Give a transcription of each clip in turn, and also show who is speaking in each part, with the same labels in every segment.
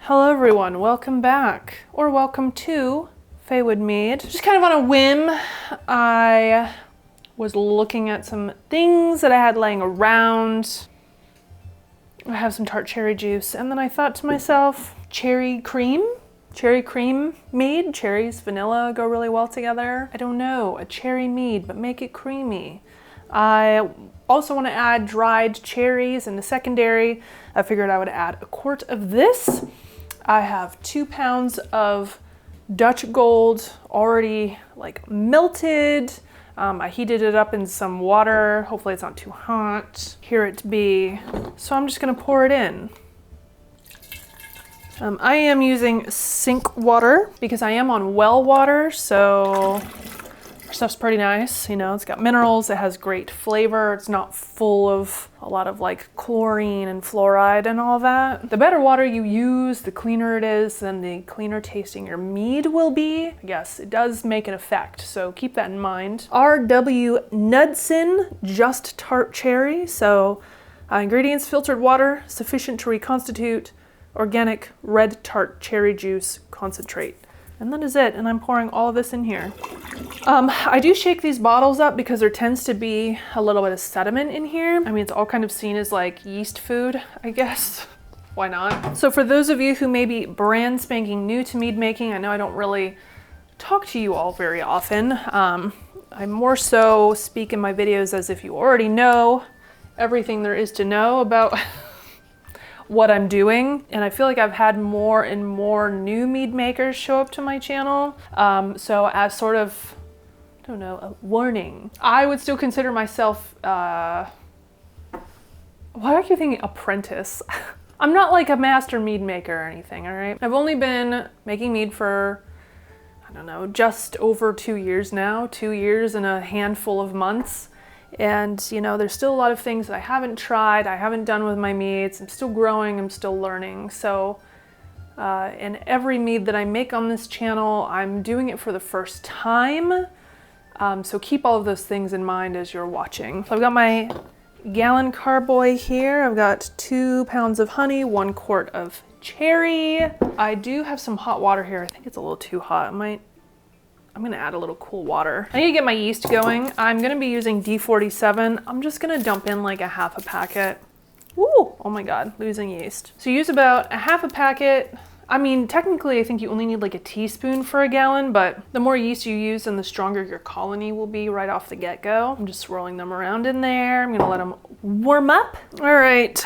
Speaker 1: Hello everyone, welcome back, or welcome to Faewood Mead. Just kind of on a whim, I was looking at some things that I had laying around. I have some tart cherry juice, and then I thought to myself, cherry cream mead. Cherries, vanilla go really well together. I don't know, a cherry mead, but make it creamy. I also want to add dried cherries in the secondary. I figured I would add a quart of this. I have 2 pounds of Dutch Gold already like melted. I heated it up in some water. Hopefully it's not too hot. Here it be. So I'm just gonna pour it in. I am using sink water because I am on well water, so stuff's pretty nice. You know, it's got minerals, it has great flavor, it's not full of a lot of like chlorine and fluoride and all that. The better water you use, the cleaner it is, then the cleaner tasting your mead will be. Yes, it does make an effect, so keep that in mind. R.W. Knudsen Just Tart Cherry. So ingredients: filtered water, sufficient to reconstitute, organic red tart cherry juice concentrate. And that is it, and I'm pouring all of this in here. I do shake these bottles up because there tends to be a little bit of sediment in here. I mean, it's all kind of seen as like yeast food, I guess. Why not? So for those of you who may be brand spanking new to mead making, I know I don't really talk to you all very often. I more so speak in my videos as if you already know everything there is to know about what I'm doing, and I feel like I've had more and more new mead makers show up to my channel. So as sort of, I don't know, a warning, I would still consider myself, why do I keep thinking apprentice? I'm not like a master mead maker or anything, all right? I've only been making mead for, I don't know, just over 2 years now, 2 years and a handful of months. And you know, there's still a lot of things that I haven't tried, I haven't done with my meads. I'm still growing, I'm still learning. So in every mead that I make on this channel, I'm doing it for the first time. So keep all of those things in mind as you're watching. So I've got my gallon carboy here. I've got 2 pounds of honey, 1 quart of cherry. I do have some hot water here. I think it's a little too hot. I'm gonna add a little cool water. I need to get my yeast going. I'm gonna be using D47. I'm just gonna dump in like a half a packet. Ooh, oh my God, losing yeast. So use about a half a packet. I mean, technically I think you only need like a teaspoon for a gallon, but the more yeast you use, then the stronger your colony will be right off the get-go. I'm just swirling them around in there. I'm gonna let them warm up. All right.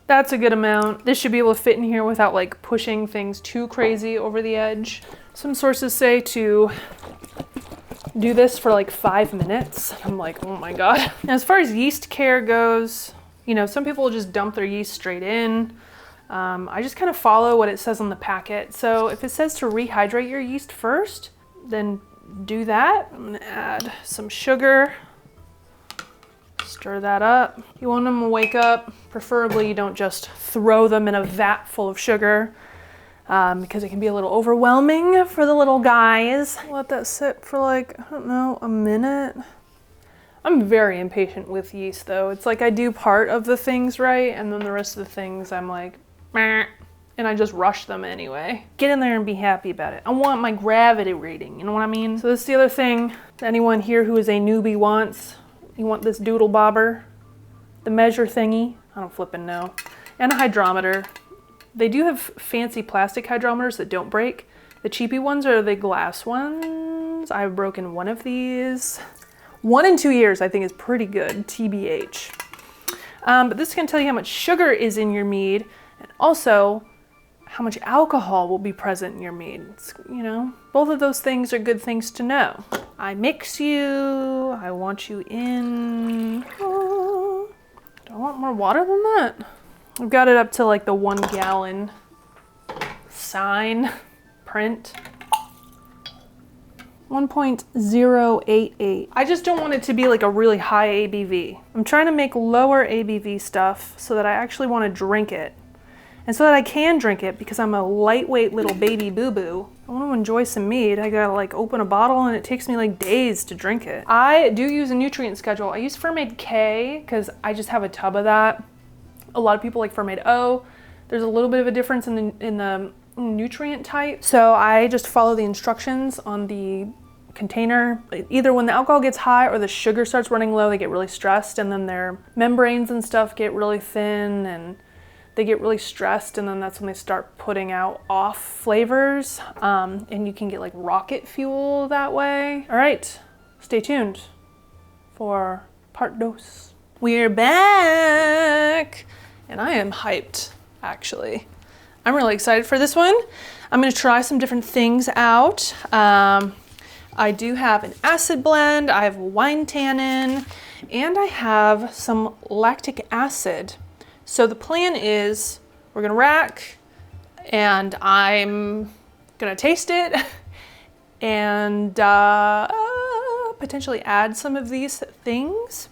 Speaker 1: That's a good amount. This should be able to fit in here without like pushing things too crazy over the edge. Some sources say to do this for like 5 minutes. I'm like, oh my God. As far as yeast care goes, you know, some people will just dump their yeast straight in. I just kind of follow what it says on the packet. So if it says to rehydrate your yeast first, then do that. I'm gonna add some sugar. Stir that up. You want them to wake up. Preferably you don't just throw them in a vat full of sugar because it can be a little overwhelming for the little guys. Let that sit for like, I don't know, a minute. I'm very impatient with yeast though. It's like I do part of the things right, and then the rest of the things I'm like, meh, and I just rush them anyway. Get in there and be happy about it. I want my gravity reading, you know what I mean? So this is the other thing that anyone here who is a newbie wants. You want this doodle bobber, the measure thingy, I don't flippin' know, and a hydrometer. They do have fancy plastic hydrometers that don't break. The cheapy ones are the glass ones. I've broken one of these. 1 in 2 years I think is pretty good, TBH. But this is gonna tell you how much sugar is in your mead, and also how much alcohol will be present in your mead. It's, you know, both of those things are good things to know. I mix you, I want you in. Oh, do I want more water than that? I've got it up to like the 1 gallon sign print. 1.088. I just don't want it to be like a really high ABV. I'm trying to make lower ABV stuff so that I actually want to drink it. And so that I can drink it because I'm a lightweight little baby boo-boo. I want to enjoy some mead. I gotta like open a bottle and it takes me like days to drink it. I do use a nutrient schedule. I use Fermaid K because I just have a tub of that. A lot of people like Fermaid O. There's a little bit of a difference in the nutrient type. So I just follow the instructions on the container. Either when the alcohol gets high or the sugar starts running low, they get really stressed, and then their membranes and stuff get really thin and they get really stressed, and then that's when they start putting out off flavors. And you can get like rocket fuel that way. All right, stay tuned for part dos. We're back, and I am hyped, actually. I'm really excited for this one. I'm gonna try some different things out. I do have an acid blend, I have wine tannin, and I have some lactic acid. So the plan is we're gonna rack, and I'm gonna taste it and potentially add some of these things.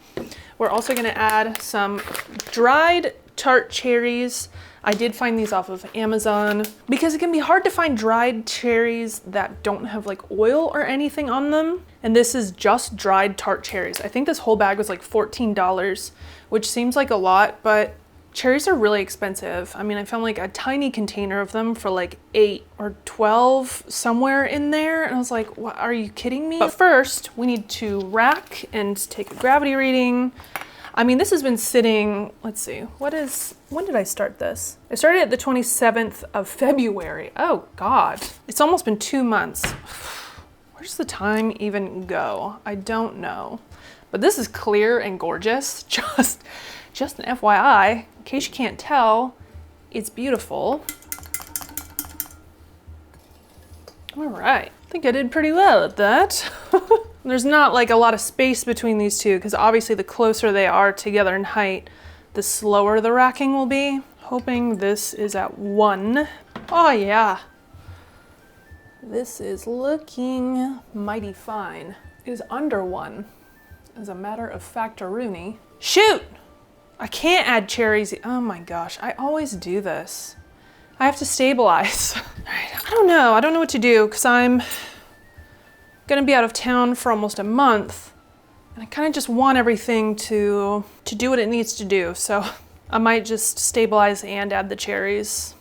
Speaker 1: We're also gonna add some dried tart cherries. I did find these off of Amazon because it can be hard to find dried cherries that don't have like oil or anything on them. And this is just dried tart cherries. I think this whole bag was like $14, which seems like a lot, but cherries are really expensive. I mean, I found like a tiny container of them for like 8 or 12, somewhere in there. And I was like, what, are you kidding me? But first we need to rack and take a gravity reading. I mean, this has been sitting, let's see, when did I start this? I started at the 27th of February. Oh God, it's almost been 2 months. Where does the time even go? I don't know. But this is clear and gorgeous. Just an FYI, in case you can't tell, it's beautiful. All right, I think I did pretty well at that. There's not like a lot of space between these two because obviously the closer they are together in height, the slower the racking will be. Hoping this is at 1. Oh yeah. This is looking mighty fine. It is under 1, as a matter of factoroonie. Shoot! I can't add cherries. Oh my gosh, I always do this. I have to stabilize. All right, I don't know what to do because I'm gonna be out of town for almost a month. And I kind of just want everything to do what it needs to do. So I might just stabilize and add the cherries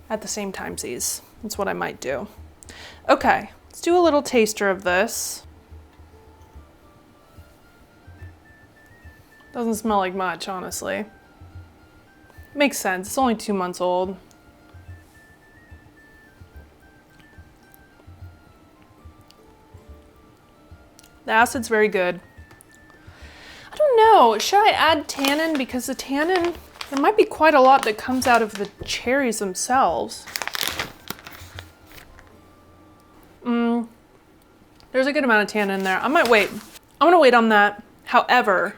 Speaker 1: at the same timesies. That's what I might do. Okay, let's do a little taster of this. Doesn't smell like much, honestly. Makes sense, it's only 2 months old. The acid's very good. I don't know, should I add tannin? Because the tannin, there might be quite a lot that comes out of the cherries themselves. There's a good amount of tannin in there. I might wait. I'm gonna wait on that. However,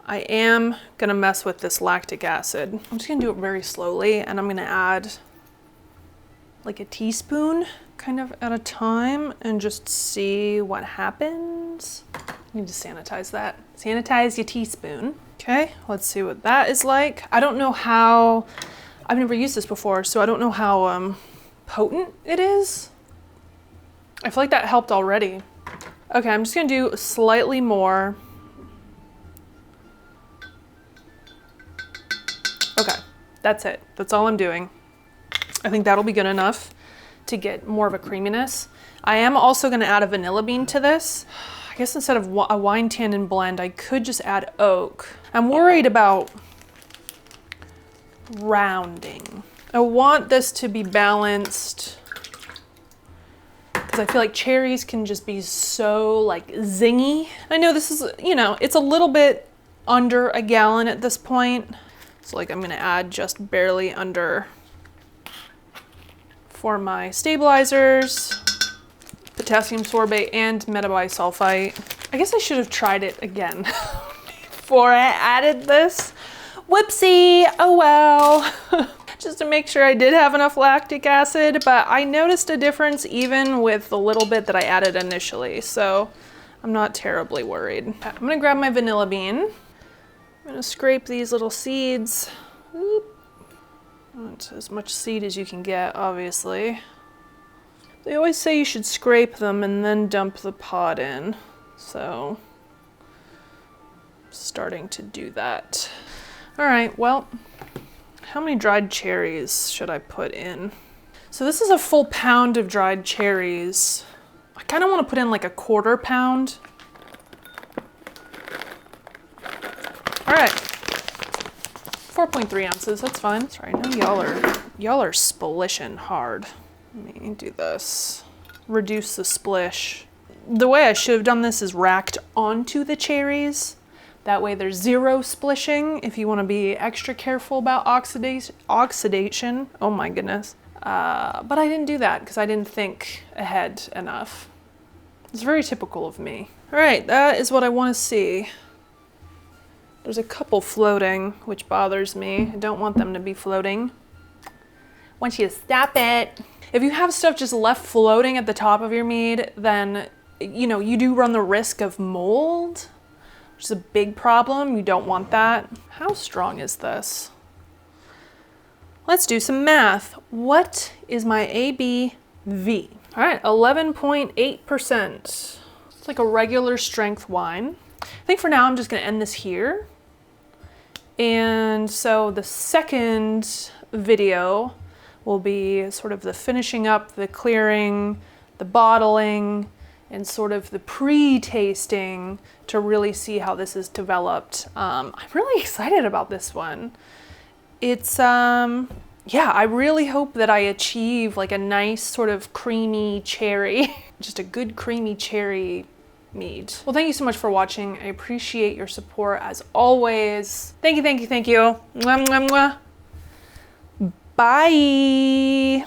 Speaker 1: I am gonna mess with this lactic acid. I'm just gonna do it very slowly, and I'm gonna add like a teaspoon kind of at a time and just see what happens. I need to sanitize that. Sanitize your teaspoon. Okay, let's see what that is like. I don't know how, I've never used this before, so I don't know how potent it is. I feel like that helped already. Okay, I'm just gonna do slightly more. Okay, that's it. That's all I'm doing. I think that'll be good enough to get more of a creaminess. I am also gonna add a vanilla bean to this. I guess instead of a wine tannin blend, I could just add oak. I'm worried about rounding. I want this to be balanced because I feel like cherries can just be so like zingy. I know this is, you know, it's a little bit under a gallon at this point. So like I'm gonna add just barely under for my stabilizers, potassium sorbate, and metabisulfite. I guess I should have tried it again before I added this. Whoopsie, oh well. Just to make sure I did have enough lactic acid, but I noticed a difference even with the little bit that I added initially, so I'm not terribly worried. Okay, I'm gonna grab my vanilla bean. I'm gonna scrape these little seeds. Oop. That's as much seed as you can get, obviously. They always say you should scrape them and then dump the pod in. So, I'm starting to do that. All right, well, How many dried cherries should I put in? So this is a full pound of dried cherries. I kind of want to put in like a 1/4 pound. All right, 4.3 ounces, that's fine. Sorry, I know y'all are splishing hard. Let me do this. Reduce the splish. The way I should have done this is racked onto the cherries. That way there's 0 splishing if you want to be extra careful about oxidation. Oh my goodness. But I didn't do that because I didn't think ahead enough. It's very typical of me. All right, that is what I want to see. There's a couple floating, which bothers me. I don't want them to be floating. I want you to stop it. If you have stuff just left floating at the top of your mead, then, you know, you do run the risk of mold, which is a big problem. You don't want that. How strong is this? Let's do some math. What is my ABV? All right, 11.8%. It's like a regular strength wine. I think for now I'm just gonna end this here. And so the second video will be sort of the finishing up, the clearing, the bottling, and sort of the pre-tasting to really see how this is developed. I'm really excited about this one. It's, yeah, I really hope that I achieve like a nice sort of creamy cherry, just a good creamy cherry mead. Well, thank you so much for watching. I appreciate your support as always. Thank you, thank you, thank you. Mwah, mwah, mwah. Bye.